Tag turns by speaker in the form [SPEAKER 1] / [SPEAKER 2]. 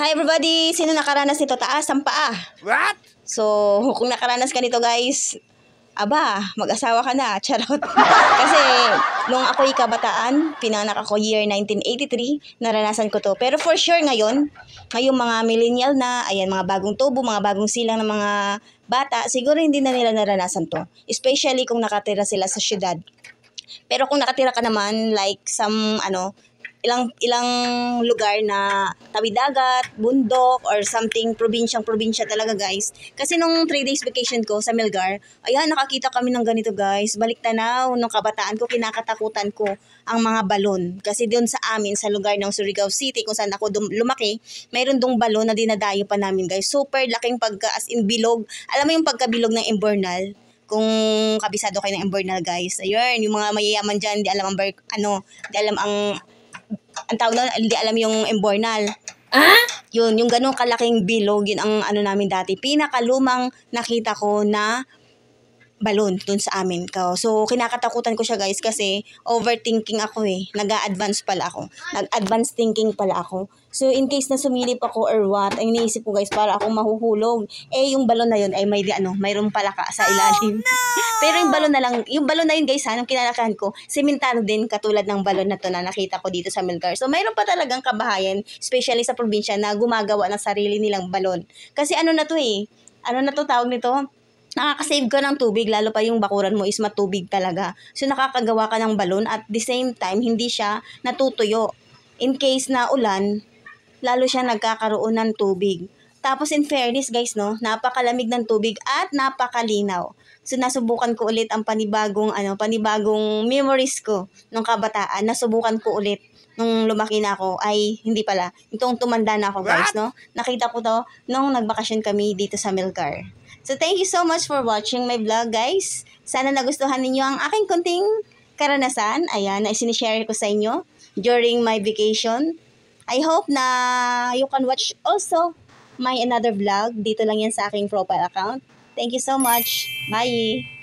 [SPEAKER 1] Hi everybody! Sino nakaranas nito? Taas ang paa.
[SPEAKER 2] What?
[SPEAKER 1] So, kung nakaranas ka nito guys, aba, mag-asawa ka na. Charot. Kasi, nung ako'y kabataan, pinanganak ako year 1983, naranasan ko to. Pero for sure ngayong mga millennial na, ayan, mga bagong tubo, mga bagong silang ng mga bata, siguro hindi na nila naranasan to. Especially kung nakatira sila sa syudad. Pero kung nakatira ka naman, like ilang lugar na tawid dagat, bundok, or something, probinsya talaga guys. Kasi nung 3 days vacation ko sa Melgar, ayan, nakakita kami ng ganito guys. Balik tanaw, nung kabataan ko, kinakatakutan ko ang mga balon. Kasi doon sa amin, sa lugar ng Surigao City, kung saan ako lumaki, mayroon dong balon na dinadayo pa namin guys. Super laking as in bilog. Alam mo yung pagkabilog ng Imbornal? Kung kabisado kayo ng Imbornal guys. Ayun, yung mga mayayaman dyan, di alam ang tawag na, hindi alam yung Imbornal. Yun, yung ganong kalaking bilog, yun ang namin dati. Pinakalumang nakita ko na balon dun sa amin. So, kinakatakutan ko siya guys kasi overthinking ako eh. Nag-a-advance pala ako. Nag-advance thinking pala ako. So, in case na sumilip ako or what, ang iniisip ko guys, para akong mahuhulog. Eh, yung balon na yun ay mayroong palaka sa ilalim. Pero yung balon na yun guys, nung kinalakahan ko, sementado din katulad ng balon na to na nakita ko dito sa Melgar. So, mayroon pa talagang kabahayan, especially sa probinsya, na gumagawa ng sarili nilang balon. Kasi tawag nito? Nakaka-save ka ng tubig, lalo pa yung bakuran mo is matubig talaga. So, nakakagawa ka ng balon at the same time, hindi siya natutuyo. In case na ulan, lalo siya nagkakaroon ng tubig. Tapos in fairness guys, no, napakalamig ng tubig at napakalinaw. So, nasubukan ko ulit ang panibagong memories ko nung kabataan. Nasubukan ko ulit nung lumaki na ako. Ay, hindi pala. Itong tumanda na ako guys, no. Nakita ko to nung nagbakasyon kami dito sa Melgar. So, thank you so much for watching my vlog, guys. Sana nagustuhan ninyo ang aking konting karanasan. Ayan, na isinishare ko sa inyo during my vacation. I hope na you can watch also my another vlog. Dito lang yan sa aking profile account. Thank you so much. Bye!